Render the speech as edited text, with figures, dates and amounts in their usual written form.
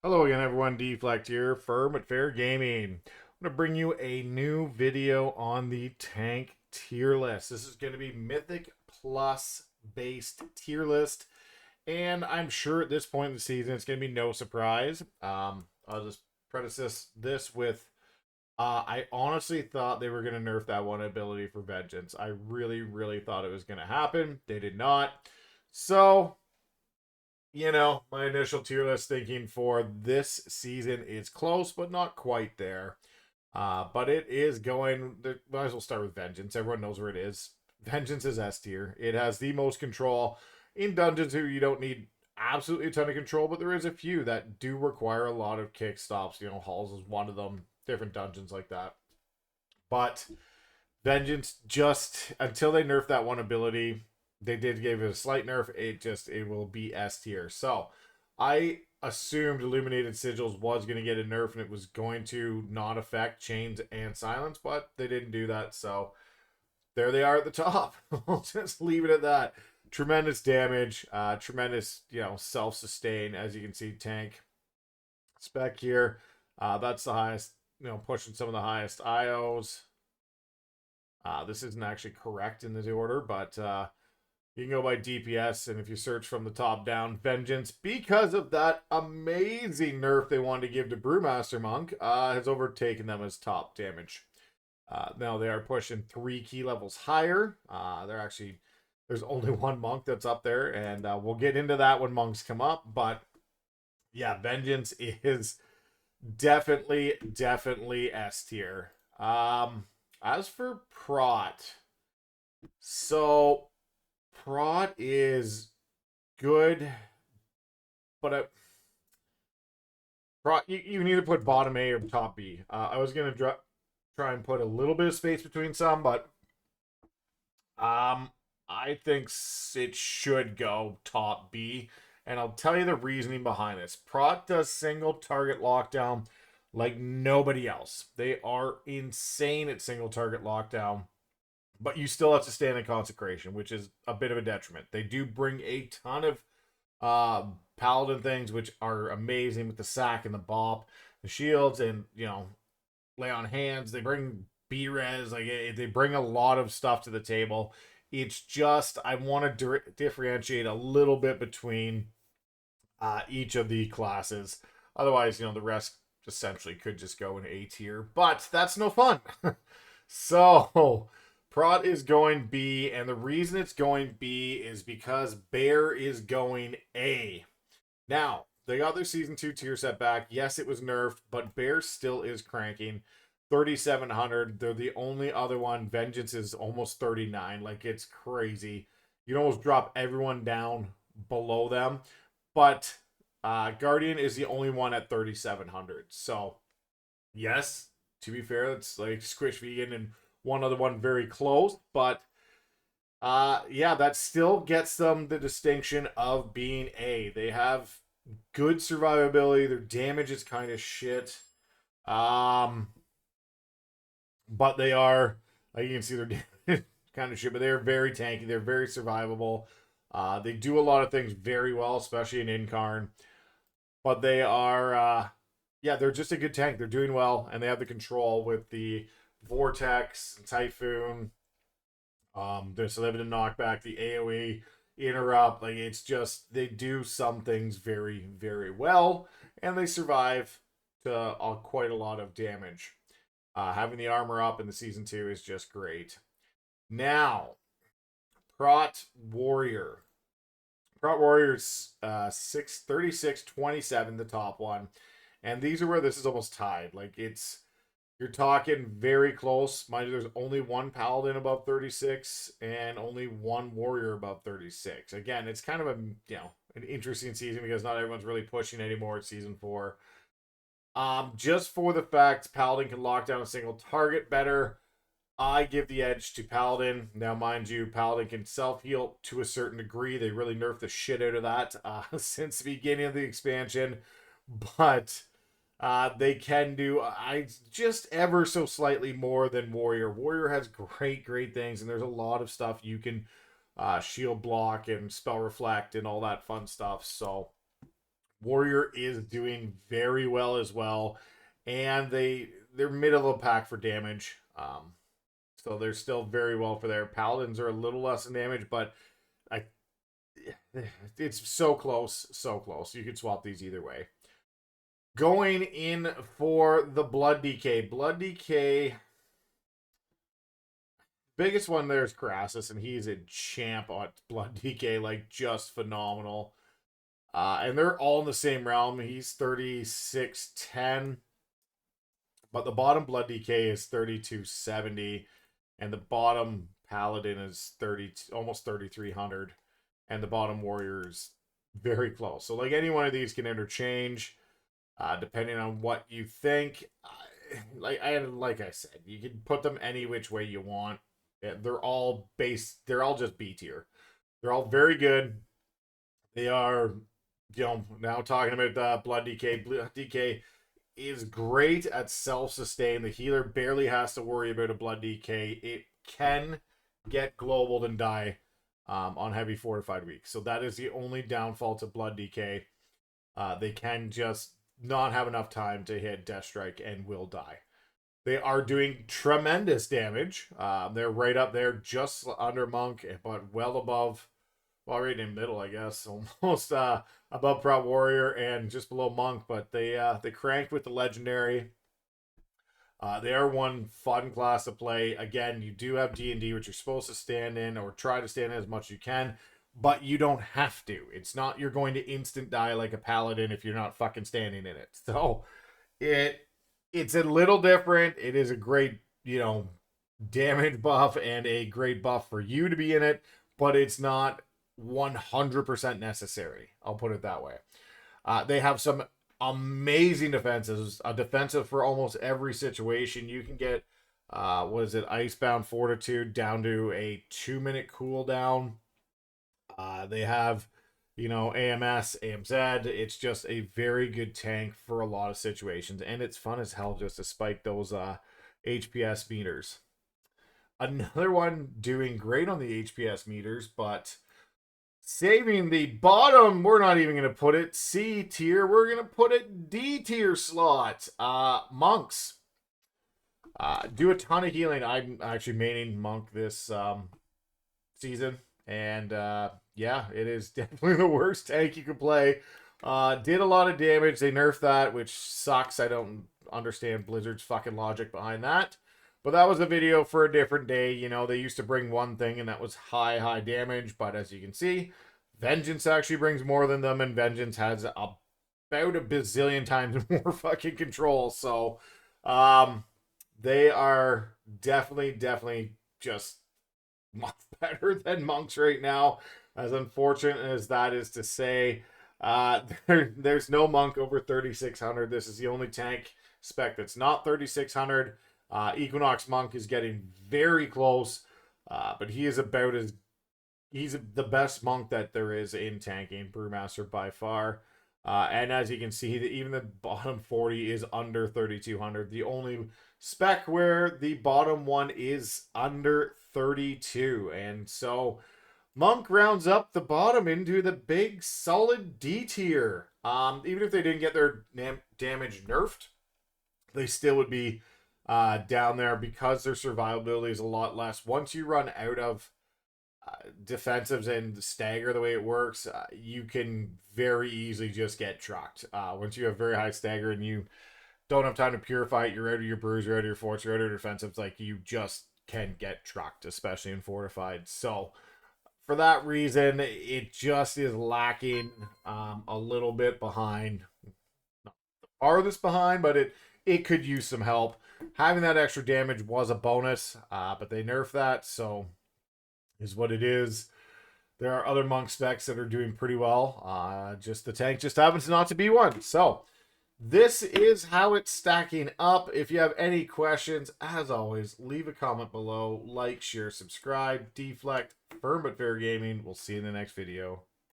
Hello again, everyone. Deflect here, Firm at Fair Gaming. I'm going to bring you a new video on the tank tier list. This is going to be Mythic Plus based tier list, and I'm sure at this point in the season it's going to be no surprise. I'll just preface this with I honestly thought they were going to nerf that one ability for Vengeance. I really thought it was going to happen. They did not. So my initial tier list thinking for this season is close, but not quite there. But it is going. Might as well start with Vengeance. Everyone knows where it is. Vengeance is S tier. It has the most control in dungeons. Who you don't need absolutely a ton of control, but there is a few that do require a lot of kick stops. Halls is one of them. Different dungeons like that. But Vengeance, just until they nerf that one ability, they did give it a slight nerf. It will be S tier. So I assumed Illuminated Sigils was going to get a nerf and it was going to not affect Chains and Silence, but they didn't do that. So there they are at the top. We'll just leave it at that. Tremendous damage, tremendous, self-sustain. As you can see, tank spec here. That's the highest, pushing some of the highest IOs. This isn't actually correct in the order, but you can go by DPS, and if you search from the top down, Vengeance, because of that amazing nerf they wanted to give to Brewmaster Monk, has overtaken them as top damage. Now they are pushing 3 key levels higher. There's only one monk that's up there, and we'll get into that when monks come up. But yeah, Vengeance is definitely S tier. As for Prot, so Prot is good, but Prot you can either put bottom A or top B. I was gonna try and put a little bit of space between some, but I think it should go top B, and I'll tell you the reasoning behind this. Prot does single target lockdown like nobody else. They are insane at single target lockdown, but you still have to stand in consecration, which is a bit of a detriment. They do bring a ton of paladin things, which are amazing with the sack and the bop, the shields, and lay on hands. They bring B-res, they bring a lot of stuff to the table. It's just I want to differentiate a little bit between each of the classes. Otherwise, the rest essentially could just go in A tier, but that's no fun. So Prot is going B, and the reason it's going B is because Bear is going A. Now, they got their Season 2 tier set back. Yes, it was nerfed, but Bear still is cranking. 3,700. They're the only other one. Vengeance is almost 39. Like, it's crazy. You'd almost drop everyone down below them. But Guardian is the only one at 3,700. So, yes, to be fair, it's like Squish Vegan and one other one very close. But, yeah, that still gets them the distinction of being A. They have good survivability. Their damage is kind of shit. But they are, like you can see, they're kind of shit, but they're very tanky. They're very survivable. They do a lot of things very well, especially in Incarn. But they are, yeah, they're just a good tank. They're doing well, and they have the control with the Vortex, Typhoon. So they have the knockback, the AoE, interrupt. Like, it's just, they do some things very well, and they survive to quite a lot of damage. Having the armor up in the Season 2 is just great. Now, Prot Warrior. Prot Warrior's 36-27, the top one. And these are where this is almost tied. Like, you're talking very close. Mind you, there's only one Paladin above 36 and only one Warrior above 36. Again, it's kind of an interesting season because not everyone's really pushing anymore at Season 4. Just for the fact Paladin can lock down a single target better, I give the edge to Paladin. Now, mind you, Paladin can self-heal to a certain degree. They really nerfed the shit out of that since the beginning of the expansion. But they can do just ever so slightly more than Warrior. Warrior has great things, and there's a lot of stuff you can shield block and spell reflect and all that fun stuff. So Warrior is doing very well as well, and they're middle of the pack for damage. So they're still very well for there. Paladins are a little less in damage, but I it's so close, so close. You could swap these either way. Going in for the Blood DK. Blood DK, biggest one there is Crassus, and he's a champ on Blood DK, like just phenomenal. And they're all in the same realm. He's 3610. But the bottom Blood DK is 3270. And the bottom Paladin is almost 3300. And the bottom Warrior is very close. So like any one of these can interchange, depending on what you think. Like I said, you can put them any which way you want. They're all just B tier. They're all very good. They are, now talking about Blood DK. Blood DK is great at self-sustain. The healer barely has to worry about a Blood DK. It can get globaled and die on heavy fortified weeks. So that is the only downfall to Blood DK. They can just not have enough time to hit Death Strike and will die. They are doing tremendous damage. They're right up there, just under Monk, but well above, well, right in the middle, I guess, almost above Proud Warrior and just below Monk. But they cranked with the Legendary. They are one fun class to play. Again, you do have D&D, which you're supposed to stand in or try to stand in as much as you can, but you don't have to. It's not you're going to instant die like a Paladin if you're not fucking standing in it. So it's a little different. It is a great, damage buff and a great buff for you to be in it, but it's not 100% necessary. I'll put it that way. They have some amazing defenses, a defensive for almost every situation. You can get, Icebound Fortitude down to a 2-minute cooldown. They have, AMS, AMZ. It's just a very good tank for a lot of situations, and it's fun as hell just to spike those HPS meters. Another one doing great on the HPS meters, but saving the bottom, we're not even going to put it C tier. We're going to put it D tier slot. Monks. Do a ton of healing. I'm actually maining Monk this season. And yeah, it is definitely the worst tank you could play. Did a lot of damage. They nerfed that, which sucks. I don't understand Blizzard's fucking logic behind that. But that was a video for a different day. They used to bring one thing, and that was high damage. But as you can see, Vengeance actually brings more than them, and Vengeance has about a bazillion times more fucking control. So they are definitely just much better than Monks right now. As unfortunate as that is to say, there's no Monk over 3600. This is the only tank spec that's not 3600. Equinox Monk is getting very close, but he is he's the best Monk that there is in tanking, Brewmaster by far. And as you can see, even the bottom 40 is under 3200. The only spec where the bottom one is under 32. And so Monk rounds up the bottom into the big solid D tier. Even if they didn't get their damage nerfed, they still would be down there because their survivability is a lot less. Once you run out of defensives and stagger the way it works, you can very easily just get trucked. Once you have very high stagger and you don't have time to purify it, you're out of your brews, you're out of your forts, you're out of your defensives, like you just can get trucked, especially in fortified. So for that reason, it just is lacking a little bit behind. Not the farthest behind, but it could use some help. Having that extra damage was a bonus, but they nerfed that, so is what it is. There are other Monk specs that are doing pretty well. Just the tank just happens not to be one. So this is how it's stacking up. If you have any questions, as always, leave a comment below. Like, share, subscribe, deflect. Firm but fair gaming. We'll see you in the next video.